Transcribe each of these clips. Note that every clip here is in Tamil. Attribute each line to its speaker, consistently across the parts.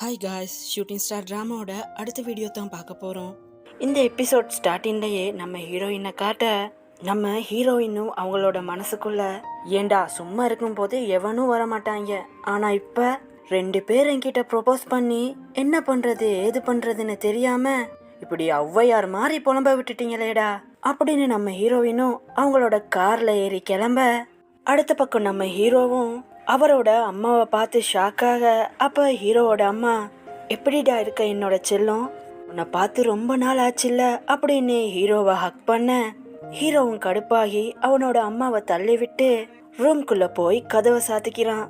Speaker 1: ஹாய் காய்ஸ், ஷூட்டிங் ஸ்டார் ட்ராமாவோட அடுத்த வீடியோ தான் பார்க்க போகிறோம். இந்த எபிசோட் ஸ்டார்டிங்லேயே நம்ம ஹீரோயினை காட்ட நம்ம ஹீரோயினும் அவங்களோட மனசுக்குள்ள ஏண்டா சும்மா இருக்கும்போது எவனும் வரமாட்டாங்க, ஆனால் இப்போ 2 பேர் என்கிட்ட ப்ரொபோஸ் பண்ணி என்ன பண்ணுறது ஏது பண்ணுறதுன்னு தெரியாமல் இப்படி ஔவையார் மாதிரி புலம்ப விட்டுட்டீங்களேடா அப்படின்னு நம்ம ஹீரோயினும் அவங்களோட காரில் ஏறி கிளம்ப, அடுத்த பக்கம் நம்ம ஹீரோவும் அவரோட அம்மாவை பார்த்து ஷாக்காக, அப்போ ஹீரோவோட அம்மா எப்படிடா இருக்க என்னோட செல்லம், உன்னை பார்த்து ரொம்ப நாள் ஆச்சுல்ல அப்படின்னு ஹீரோவை ஹக் பண்ண, ஹீரோவும் கடுப்பாகி அவனோட அம்மாவை தள்ளி விட்டு ரூம்குள்ள போய் கதவை சாத்திக்கிறான்.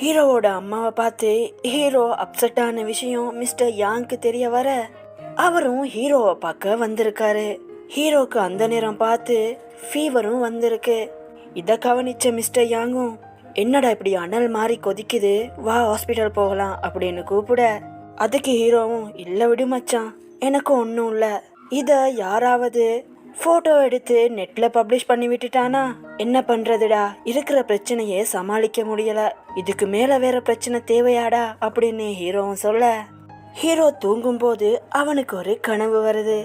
Speaker 1: ஹீரோவோட அம்மாவை பார்த்து ஹீரோ அப்செட்டான விஷயம் மிஸ்டர் யாங்க்கு தெரிய வர அவரும் ஹீரோவை பார்க்க வந்திருக்காரு. ஹீரோக்கு அந்த நேரம் பார்த்து ஃபீவரும் வந்திருக்கு. இதை கவனிச்ச மிஸ்டர் யாங்கும் என்னடா இப்படி அனல் மாதிரி கொதிக்குது, வா ஹாஸ்பிட்டல் போகலாம் அப்படின்னு கூப்பிட, அதுக்கு ஹீரோவும் இல்லை விடு மச்சான், எனக்கு ஒன்றும் இல்லை, இதை யாராவது ஃபோட்டோ எடுத்து நெட்டில் பப்ளிஷ் பண்ணி விட்டுட்டானா என்ன பண்ணுறதுடா, இருக்கிற பிரச்சனையே சமாளிக்க முடியல, இதுக்கு மேலே வேற பிரச்சனை தேவையாடா அப்படின்னு ஹீரோவும் சொல்ல, ஹீரோ தூங்கும்போது அவனுக்கு ஒரு கனவு வருது.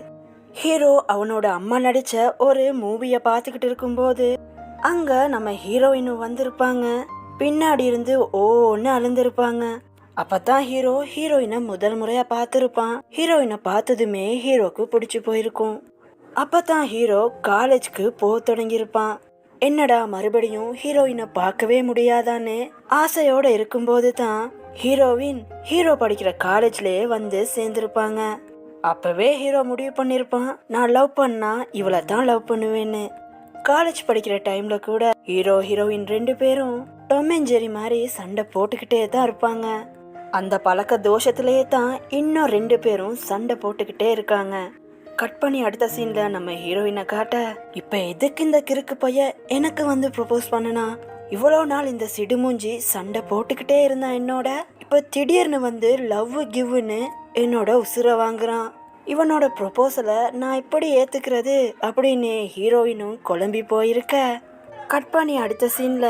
Speaker 1: ஹீரோ அவனோட அம்மா நடித்த ஒரு மூவியை பார்த்துக்கிட்டு இருக்கும்போது அங்க நம்ம ஹீரோயினும் வந்திருப்பாங்க. பின்னாடி இருந்து ஓன்னு அழுந்திருப்பாங்க. அப்பதான் ஹீரோ ஹீரோயினை முதல் முறையா பார்த்திருப்பான். ஹீரோயினை பார்த்ததுமே ஹீரோக்கு பிடிச்சு போயிருக்கும். அப்பதான் ஹீரோ காலேஜ்க்கு போக தொடங்கியிருப்பான். என்னடா மறுபடியும் ஹீரோயினை பார்க்கவே முடியாதான்னு ஆசையோட இருக்கும்போது தான் ஹீரோவின் ஹீரோ படிக்கிற காலேஜ்லயே வந்து சேர்ந்திருப்பாங்க. அப்பவே ஹீரோ முடிவு பண்ணிருப்பான், நான் லவ் பண்ணா இவளை தான் லவ் பண்ணுவேன்னு. காலேஜ் படிக்கிற டைம்ல கூட ஹீரோ ஹீரோயின் 2 பேரும் டாம் அண்ட் ஜெர்ரி மாதிரி சண்டை போட்டுக்கிட்டே தான் இருப்பாங்க. அந்த பழக்க தோஷத்திலேயே தான் இன்னும் 2 பேரும் சண்டை போட்டுக்கிட்டே இருக்காங்க. கட் பண்ணி அடுத்த சீன்ல நம்ம ஹீரோயினை காட்ட, இப்ப எதுக்கு இந்த கிறுக்கு பைய எனக்கு வந்து ப்ரொபோஸ் பண்ணனா, இவ்வளோ நாள் இந்த சிடுமூஞ்சி சண்டை போட்டுக்கிட்டே இருந்தான் என்னோட, இப்ப திடீர்னு வந்து லவ் கிவ்னு என்னோட உசுரை வாங்குறான், இவனோட ப்ரொபோசலை நான் எப்படி ஏத்துக்கிறது அப்படின்னு ஹீரோயினும் குழம்பி போயிருக்க. கட் பண்ணி அடுத்த சீன்ல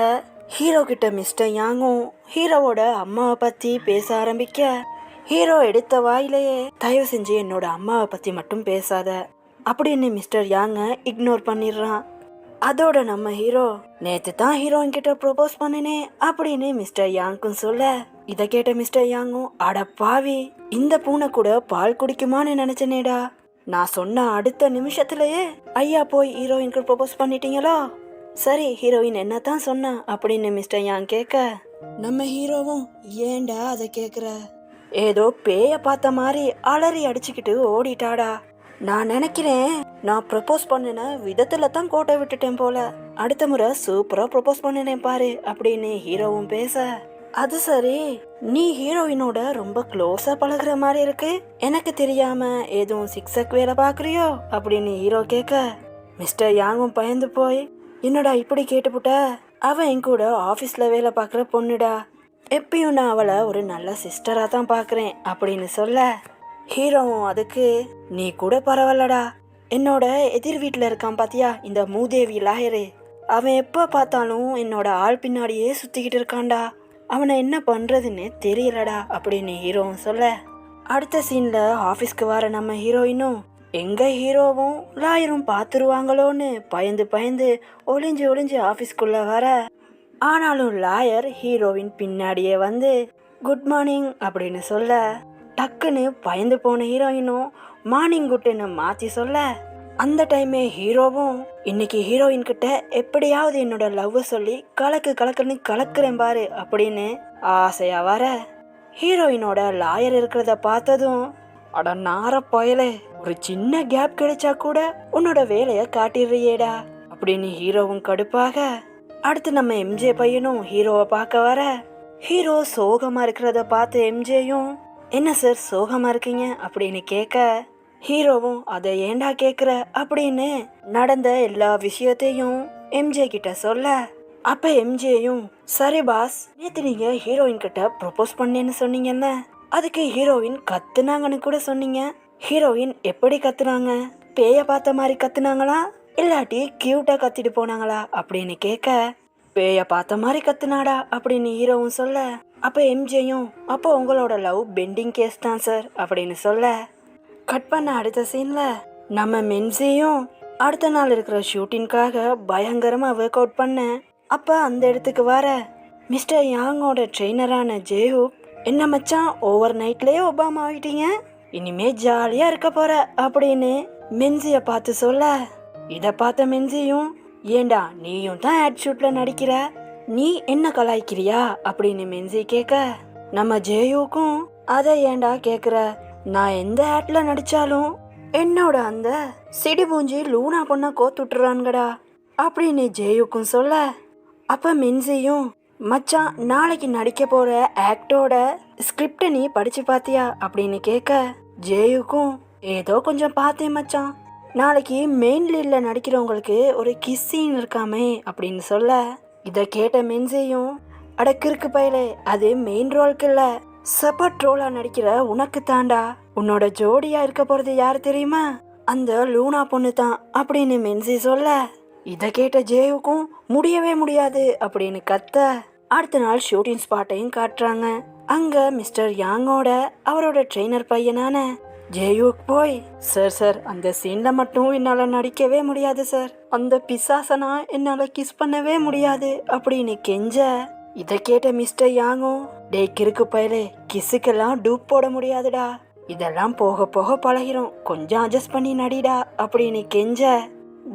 Speaker 1: ஹீரோ கிட்ட மிஸ்டர் யாங்கும் ஹீரோவோட அம்மாவை பத்தி பேச ஆரம்பிக்க, ஹீரோ எடுத்த வாயிலேயே தயவு செஞ்சு என்னோட அம்மாவை பத்தி மட்டும் பேசாத அப்படின்னு மிஸ்டர் யாங்க இக்னோர் பண்ணிடுறான். அதோட நம்ம ஹீரோ நேத்து தான் ஹீரோயின் கிட்ட ப்ரொபோஸ் பண்ணினே அப்படின்னு மிஸ்டர் யாங்கும் சொல்ல, இதை கேட்ட மிஸ்டர் யாங்கும் அட பாவி, இந்த பூனை கூட பால் குடிக்குமான்னு நினைச்சனேடா, நான் சொன்ன அடுத்த நிமிஷத்துலயே ஐயா போய் ஹீரோயினுக்கு ப்ரொபோஸ் பண்ணிட்டீங்களோ, சரி ஹீரோயின் என்னத்தான் சொன்னா அப்படின்னு மிஸ்டர் யாங் கேட்க, நம்ம ஹீரோவும் ஏண்டா அதை கேக்குற, ஏதோ பேய பார்த்த மாதிரி அலறி அடிச்சுக்கிட்டு ஓடிட்டாடா, நான் நினைக்கிறேன் நான் ப்ரொபோஸ் பண்ணின விதத்துல தான் கோட்டை விட்டுட்டேன் போல, அடுத்த முறை சூப்பரா ப்ரொபோஸ் பண்ணினேன் பாரு அப்படின்னு ஹீரோவும் பேச, அது சரி நீ ஹீரோயினோட ரொம்ப க்ளோஸா பழகுற மாதிரி இருக்கு, எனக்கு தெரியாம எதுவும் சிக்ஸக் வேலை பாக்குறியோ அப்படின்னு ஹீரோ கேட்க, மிஸ்டர் யாங்கும் பயந்து போய் என்னடா இப்படி கேட்டுப்புட்ட, அவன் என் கூட ஆபீஸ்ல வேலை பார்க்குற பொண்ணுடா, எப்பயும் நான் அவளை ஒரு நல்ல சிஸ்டரா தான் பாக்குறேன் அப்படின்னு சொல்ல, ஹீரோவும் அதுக்கு நீ கூட பரவாயில்லடா, என்னோட எதிர் வீட்டுல இருக்கான் பாத்தியா இந்த மூதேவி லாயரு, அவன் எப்ப பார்த்தாலும் என்னோட ஆள் பின்னாடியே சுத்திக்கிட்டு இருக்கான்டா, அவனை என்ன பண்றதுன்னு தெரியலடா அப்படின்னு ஹீரோவும் சொல்ல, அடுத்த சீன்ல ஆபீஸ்க்கு வர நம்ம ஹீரோயினும் எங்க ஹீரோவும் லாயரும் பார்த்துருவாங்களோன்னு பயந்து பயந்து ஒளிஞ்சு ஒளிஞ்சு ஆபீஸ்க்குள்ள வர, ஆனாலும் லாயர் ஹீரோவின் பின்னாடியே வந்து குட் மார்னிங் அப்படின்னு சொல்ல, டக்குன்னு பயந்து போன ஹீரோயினும் மார்னிங் குட்டுன்னு மாத்தி சொல்ல, அந்த டைமே ஹீரோவும் இன்னைக்கு ஹீரோயின் கிட்ட எப்படியாவது என்னோட லவ் சொல்லி கலக்குன்னு கலக்குறேன் பாரு அப்படின்னு ஆசையா வர, ஹீரோயினோட லாயர் இருக்கிறத பார்த்ததும் அட நார பயலே, ஒரு சின்ன கேப் கிடைச்சா கூட உன்னோட வேலைய காட்டிடுறியேடா அப்படின்னு ஹீரோவும் கடுப்பாக, அடுத்து நம்ம எம்ஜே பையனும் ஹீரோவை பார்க்க வர, ஹீரோ சோகமா இருக்கிறத பார்த்து எம்ஜேயும் என்ன சார் சோகமா இருக்கீங்க அப்படின்னு கேட்க, ஹீரோவும் அதை ஏண்டா கேக்குற அப்படின்னு நடந்த எல்லா விஷயத்தையும் எம்ஜே கிட்ட சொல்ல, அப்ப எம்ஜேயும் சரி பாஸ், நேத்து நீங்க ஹீரோயின் கிட்ட ப்ரொபோஸ் பண்ணேன்னு சொன்னீங்கல்ல, அதுக்கு ஹீரோயின் கத்துனாங்கன்னு கூட சொன்னீங்க, ஹீரோயின் எப்படி கத்துனாங்க, பேய பார்த்த மாதிரி கத்துனாங்களா இல்லாட்டி கியூட்டா கத்திட்டு போனாங்களா அப்படின்னு கேட்க, பேய பார்த்த மாதிரி கத்துனாடா அப்படின்னு ஹீரோவும் சொல்ல, அப்போ எம்ஜேயும் அப்போ உங்களோட லவ் பெண்டிங் கேஸ் தான் சார் அப்படின்னு சொல்ல, கட் பண்ண அடுத்த சீன்ல நம்ம மென்சியும் அடுத்த நாள் இருக்கிற ஷூட்டிங்காக பயங்கரமா ஒர்க் அவுட் பண்ண அப்ப அந்த இடத்துக்கு வர மிஸ்டர் யாங்கோட ட்ரெயினரான ஜேஹூப், என்ன மச்சான் ஓவர் நைட்லயே ஒபாமா ஆயிட்டீங்க, இனிமே ஜாலியா இருக்க போற அப்படின்னு மென்சிய பார்த்து சொல்ல, இத பார்த்த மென்சியும், ஏண்டா நீயும் தான் ஆட் ஷூட்ல நடிக்கிற, நீ என்ன கலாய்க்கிறியா அப்படின்னு மென்சி கேட்க, நம்ம ஜேயூக்கும் அதை ஏண்டா கேக்குற, நான் எந்த ஆட்ல நடிச்சாலும் என்னோட அந்த சிடிபூஞ்சி லூனா பொண்ண கோத்துட்டுறான்கடா அப்படின்னு ஜேயுக்கும் சொல்ல, அப்ப மென்சியும், மச்சான் நாளைக்கு நடிக்க போற ஆக்டோட ஸ்கிரிப்ட நீ படிச்சு பாத்தியா அப்படின்னு கேட்க, ஜேயுக்கும் ஏதோ கொஞ்சம் பார்த்தேன் மச்சான், நாளைக்கு மெயின் லீட்ல நடிக்கிறவங்களுக்கு ஒரு கிஸ் சீன் இருக்காமே அப்படின்னு சொல்ல, இத கேட்ட மென்சியும், அட கிறுக்கு பயலே, அது மெயின் ரோலுக்கு இல்ல, சப்போர்ட் ரோலா நடிக்கிற உனக்கு தாண்டா, உன்னோட ஜோடியா இருக்க போறது யாரு தெரியுமா, அந்த லூனா பொண்ணு தான் அப்படின்னு மென்சி சொல்ல, இத கேட்ட ஜேயுக்கும் முடியவே முடியாது அப்படின்னு கத்த, அடுத்த நாள் ஷூட்டிங் ஸ்பாட்டையும் காட்டுறாங்க. அங்க மிஸ்டர் யாங்கோட அவரோட ட்ரெயினர் பையனான ஜேயுக் போய், சார் அந்த சீன்ல மட்டும் என்னால நடிக்கவே முடியாது சார், அந்த பிசாசனா என்னால கிஸ் பண்ணவே முடியாது அப்படின்னு கெஞ்ச, இத கேட்ட மிஸ்டர் யாங்கும், டே கிறுக்கு பயலே, கிஸ்ஸுக்கெல்லாம் டூப் போட முடியாதுடா, இதெல்லாம் போக போக பழகிரும், கொஞ்சம் அட்ஜஸ்ட் பண்ணி நடிடா அப்படின்னு கெஞ்ச,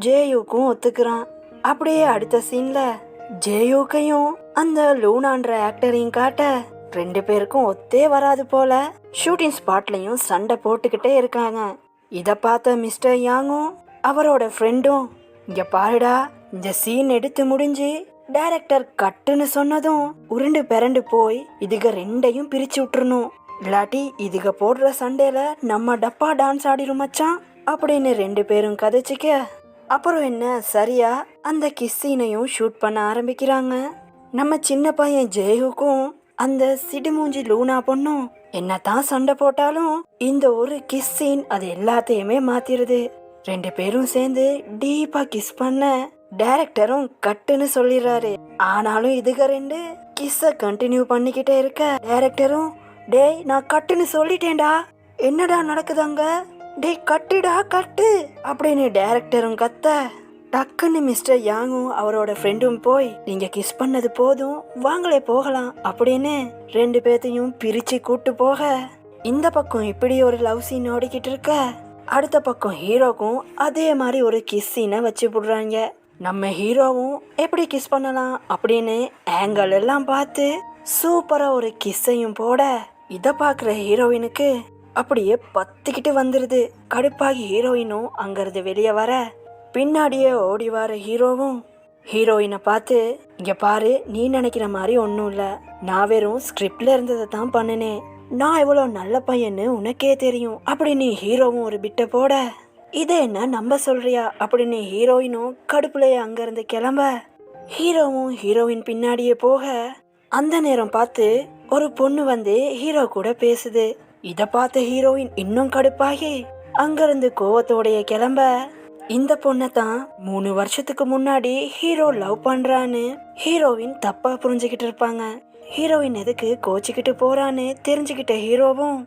Speaker 1: ஜேயுக்கும் ஒத்துக்கிறான். அப்படியே அடுத்த சீன்ல ஜேயுக்கையும் அந்த லூனான்ற ஆக்டரையும் காட்ட, ரெண்டு பேருக்கும் ஒத்தே வராது போல ஷூட்டிங் ஸ்பாட்லயும் சண்டை போட்டுக்கிட்டே இருக்காங்க. இத பார்த்த மிஸ்டர் யாங்கும் அவரோட ஃப்ரெண்டும், இங்க பாருடா, இந்த சீன் எடுத்து முடிஞ்சு டைரக்டர் கட்டுன்னு சொன்னதும் உருண்டு பிறண்டு போய் இதுக ரெண்டையும் பிரிச்சு விட்டுறணும், இல்லாட்டி இதுக போடுற சண்டையில நம்ம டப்பா டான்ஸ் ஆடிரும் மச்சான் அப்படின்னு ரெண்டு பேரும் கதைச்சிக்க, அப்புறம் என்ன சரியா அந்த கிஸ் சீனையும் ஷூட் பண்ண ஆரம்பிக்கிறாங்க. நம்ம சின்ன பையன் ஜேயுக்கும் அந்த சிடுமூஞ்சி லூனா பொண்ணும் என்னதான் சண்டை போட்டாலும் இந்த ஒரு கிஸ் சீன் அது எல்லாத்தையுமே மாத்திருது. ரெண்டு பேரும் சேர்ந்து டீப்பா கிஸ் பண்ண டைரக்டரும் கட்டுன்னு சொல்லிடுறாரு. ஆனாலும் இதுக ரெண்டு கிஸ்ஸ கண்டினியூ பண்ணிக்கிட்டே இருக்க டைரக்டரும், டேய் நான் கட்டுன்னு சொல்லிட்டேன்டா, என்னடா நடக்குதாங்க, டேய் கட்டுடா கட்டு அப்படின்னு டைரக்டரும் கத்த, டக்குன்னு மிஸ்டர் யாங்கும் அவரோட ஃப்ரெண்டும் போய், நீங்க கிஸ் பண்ணது போதும் வாங்களே போகலாம் அப்படின்னு ரெண்டு பேர்த்தையும் பிரிச்சு கூட்டு போக, இந்த பக்கம் இப்படி ஒரு லவ் சீன் ஓடிக்கிட்டு இருக்க, அடுத்த பக்கம் ஹீரோக்கும் அதே மாதிரி ஒரு கிஸ் சீனை வச்சு போடுறாங்க. நம்ம ஹீரோவும் எப்படி கிஸ் பண்ணலாம் அப்படின்னு ஆங்கிள் எல்லாம் பார்த்து சூப்பரா ஒரு கிஸ்ஸையும் போட, இத பாக்குற ஹீரோயினுக்கு அப்படியே பத்திக்கிட்டு வந்துருது. கடுப்பாகி ஹீரோயினும் அங்கிருந்து வெளியே வர பின்னாடியே ஓடி வர ஹீரோவும் ஹீரோயினை பார்த்து, இங்க பாரு, நீ நினைக்கிற மாதிரி ஒன்றும் இல்லை, நான் வெறும் ஸ்கிரிப்ட்ல இருந்ததை தான் பண்ணினேன், நான் எவ்வளோ நல்ல பையன்னு உனக்கே தெரியும் அப்படின்னு ஹீரோவும் ஒரு பிட்ட போட, இதை என்ன நம்ப சொல்றியா அப்படின்னு ஹீரோயினும் கடுப்புலையே அங்கிருந்து கிளம்ப, ஹீரோவும் ஹீரோயின் பின்னாடியே போக அந்த நேரம் பார்த்து ஒரு பொண்ணு வந்து ஹீரோ கூட பேசுது. இத பார்த்த ஹீரோயின் இன்னும் கடுப்பாகி அங்கிருந்து கோவத்தோடைய கிளம்ப, இந்த பொண்ணை தான் 3 வருஷத்துக்கு முன்னாடி ஹீரோ லவ் பண்றான்னு ஹீரோயின் தப்பா புரிஞ்சுக்கிட்டு இருப்பாங்க. ஹீரோயின் எதுக்கு கோச்சிக்கிட்டு போறான்னு தெரிஞ்சுக்கிட்ட ஹீரோவும்,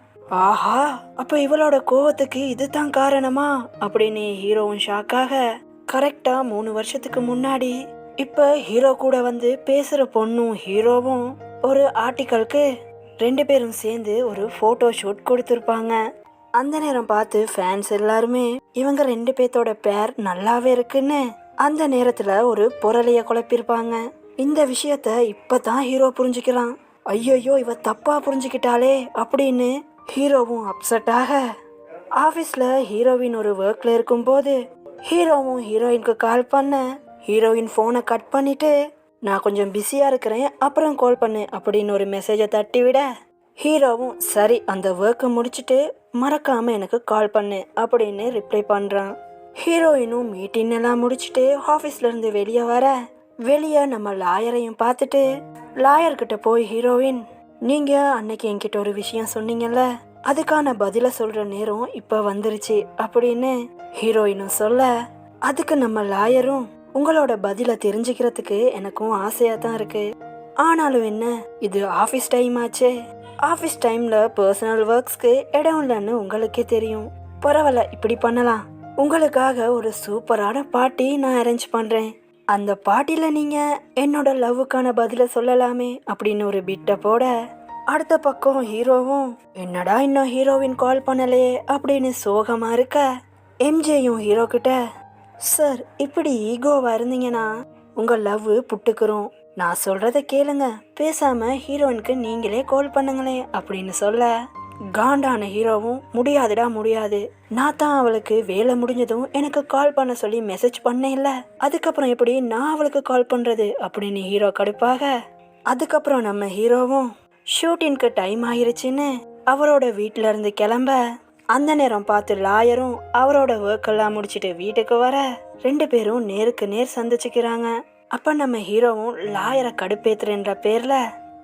Speaker 1: ஆஹா அப்ப இவளோட கோவத்துக்கு இதுதான் காரணமா அப்படின்னு ஹீரோவும் ஷாக்காக, கரெக்டா 3 வருஷத்துக்கு முன்னாடி இப்ப ஹீரோ கூட வந்து பேசுற பொண்ணும் ஹீரோவும் ஒரு ஆர்டிக்கலுக்கு ரெண்டு பேரும் சேர்ந்து ஒரு போட்டோ ஷூட் கொடுத்துருப்பாங்க. அந்த நேரம் பார்த்து ஃபேன்ஸ் எல்லாருமே இவங்க ரெண்டு பேர்த்தோட பேர் நல்லாவே இருக்குன்னு அந்த நேரத்துல ஒரு பொருளைய குழப்பிருப்பாங்க. இந்த விஷயத்த இப்பதான் ஹீரோ புரிஞ்சுக்கிறான். ஐயோ இவ தப்பா புரிஞ்சுக்கிட்டாலே அப்படின்னு ஹீரோவும் அப்செட்டாக, ஆபீஸ்ல ஹீரோயின் ஒரு ஒர்க்ல இருக்கும் போது ஹீரோவும் ஹீரோயினுக்கு கால் பண்ண, ஹீரோயின் போனை கட் பண்ணிட்டு, நான் கொஞ்சம் பிஸியா இருக்கிறேன் அப்புறம் கால் பண்ணு அப்படின்னு ஒரு மெசேஜை தட்டி விட, ஹீரோவும் சரி அந்த ஒர்க்கை முடிச்சுட்டு மறக்காம எனக்கு கால் பண்ணு அப்படின்னு ரிப்ளை பண்றான். ஹீரோயினும் மீட்டிங் எல்லாம் முடிச்சுட்டு ஆபீஸ்ல இருந்து வெளியே வர, வெளியே நம்ம லாயரையும் பார்த்துட்டு லாயர்கிட்ட போய் ஹீரோயின், நீங்க அன்னைக்கு என்கிட்ட ஒரு விஷயம் சொன்னீங்கல்ல, அதுக்கான பதில சொல்ற நேரம் இப்ப வந்துருச்சு அப்படின்னு ஹீரோயினும் சொல்ல, அதுக்கு நம்ம லாயரும், உங்களோட பதில தெரிஞ்சுக்கிறதுக்கு எனக்கும் ஆசையா தான் இருக்கு, ஆனாலும் என்ன, இது ஆஃபீஸ் டைம் ஆச்சே. ஆஃபீஸ் டைம்ல பர்சனல் ஒர்க்ஸ்க்கு இடம் இல்லைன்னு உங்களுக்கே தெரியும். பரவாயில்ல, இப்படி பண்ணலாம். உங்களுக்காக ஒரு சூப்பரான பார்ட்டி நான் அரேஞ்ச் பண்றேன். அந்த பார்ட்டில நீங்க என்னோட லவ்வுக்கான பதில சொல்லலாமே அப்படின்னு ஒரு பிட்ட போட, அடுத்த பக்கம் ஹீரோவும் என்னடா இன்னும் ஹீரோவின் கால் பண்ணலையே அப்படின்னு சோகமா இருக்க, எம்ஜேயும் ஹீரோ கிட்ட, சார் இப்படி ஈகோவா இருந்தீங்கன்னா உங்க லவ் புட்டுக்குறோம். நான் சொல்றத கேளுங்க, பேசாம ஹீரோயினுக்கு நீங்களே கால் பண்ணுங்களே அப்படின்னு சொல்ல, காண்டான ஹீரோவும் முடியாதுடா முடியாது, நான் தான் அவளுக்கு வேலை முடிஞ்சதும் எனக்கு கால் பண்ண சொல்லி மெசேஜ் பண்ணேன்ல, அதுக்கப்புறம் எப்படி நான் அவளுக்கு கால் பண்றது அப்படின்னு ஹீரோ கடுப்பாக, அதுக்கப்புறம் நம்ம ஹீரோவும் ஷூட்டிங்க்கு டைம் ஆயிருச்சுன்னு அவரோட வீட்டுல இருந்து கிளம்ப, அந்த நேரம் பார்த்து லாயரும் அவரோட ஒர்க் எல்லாம் முடிச்சிட்டு வீட்டுக்கு வர 2 பேரும் நேருக்கு நேர் சந்திச்சுக்கிறாங்க. அப்ப நம்ம ஹீரோவும் லாயரை கடுப்பேத்துறன்ற பேர்ல,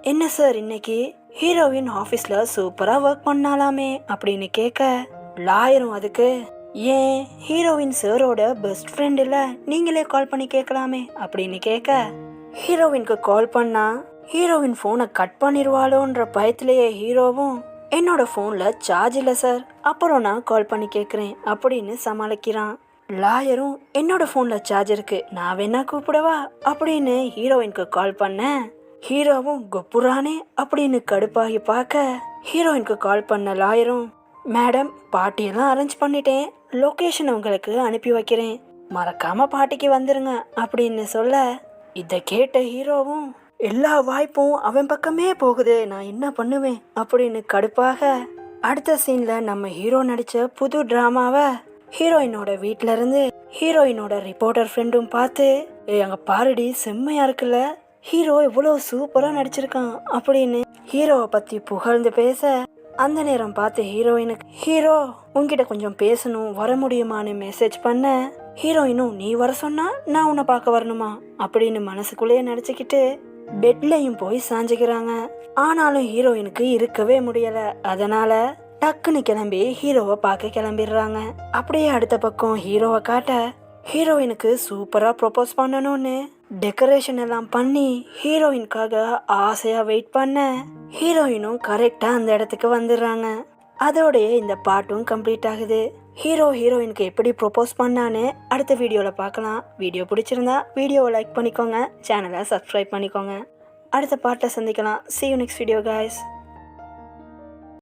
Speaker 1: என்ன சார் இன்னைக்கு ஹீரோயின் ஆபீஸ்ல சூப்பரா ஒர்க் பண்ணாலாமே அப்படின்னு கேட்க, லாயரும் அதுக்கு, ஏன் ஹீரோயின் சாரோட பெஸ்ட் ஃப்ரெண்ட் இல்ல, நீங்களே கால் பண்ணி கேட்கலாமே அப்படின்னு கேட்க, ஹீரோயினுக்கு கால் பண்ணா ஹீரோயின் போனை கட் பண்ணிடுவாளோன்ற பயத்திலேயே ஹீரோவும், என்னோட போன்ல சார்ஜ் இல்ல சார், அப்புறம் நான் கால் பண்ணி கேட்குறேன் அப்படின்னு சமாளிக்கிறான். லாயரும் என்னோட போன்ல சார்ஜ் இருக்கு, நான் வேணா கூப்பிடவா அப்படின்னு ஹீரோயினுக்கு கால் பண்ண, ஹீரோவும் கொப்புரானே அப்படின்னு கடுப்பாகி பார்க்க, ஹீரோயினுக்கு கால் பண்ண லாயரும், மேடம் பார்ட்டியெல்லாம் அரேஞ்ச் பண்ணிட்டேன், லொகேஷன் உங்களுக்கு அனுப்பி வைக்கிறேன், மறக்காம பார்ட்டிக்கு வந்துருங்க அப்படின்னு சொல்ல, இதை கேட்ட ஹீரோவும் எல்லா வாய்ப்பும் அவன் பக்கமே போகுது, நான் என்ன பண்ணுவேன் அப்படின்னு கடுப்பாக, அடுத்த சீன்ல நம்ம ஹீரோ நடிச்ச புது டிராமாவை ஹீரோயினோட வீட்ல இருந்து ஹீரோயினோட ரிப்போர்ட்டர் ஃப்ரெண்டும் பார்த்து, அங்க பாருடி செம்மையா இருக்குல்ல, ஹீரோ இவ்வளவு சூப்பரா நடிச்சிருக்கான் அப்படின்னு ஹீரோவை பத்தி புகழ்ந்து பேச, அந்த நேரம் பார்த்து ஹீரோயினுக்கு, ஹீரோ உன்கிட்ட கொஞ்சம் பேசணும், வர முடியுமான்னு மெசேஜ் பண்ண, ஹீரோயினும் நீ வர சொன்னா நான் உன்னை பார்க்க வரணுமா அப்படின்னு மனசுக்குள்ளேயே நடிச்சுக்கிட்டு பெட்லயும் போய் சாஞ்சுக்கிறாங்க. ஆனாலும் ஹீரோயினுக்கு இருக்கவே முடியல, அதனால டக்குன்னு கிளம்பி ஹீரோவை பார்க்க கிளம்பிடுறாங்க. அப்படியே அடுத்த பக்கம் ஹீரோவை காட்ட, ஹீரோயினுக்கு சூப்பரா ப்ரொபோஸ் பண்ணணும்னு டெக்கரேஷன் எல்லாம் பண்ணி ஹீரோயினுக்காக ஆசையா வெயிட் பண்ண, ஹீரோயினும் கரெக்டா அந்த இடத்துக்கு வந்துடுறாங்க. அதோடய இந்த பாட்டும் கம்ப்ளீட் ஆகுது. ஹீரோயினுக்கு எப்படி ப்ரொபோஸ் பண்ணான்னு அடுத்த வீடியோவில் பார்க்கலாம். வீடியோ பிடிச்சிருந்தா வீடியோவை லைக் பண்ணிக்கோங்க, சேனலை சப்ஸ்கிரைப் பண்ணிக்கோங்க. அடுத்த பாட்டை சந்திக்கலாம். See you next video guys.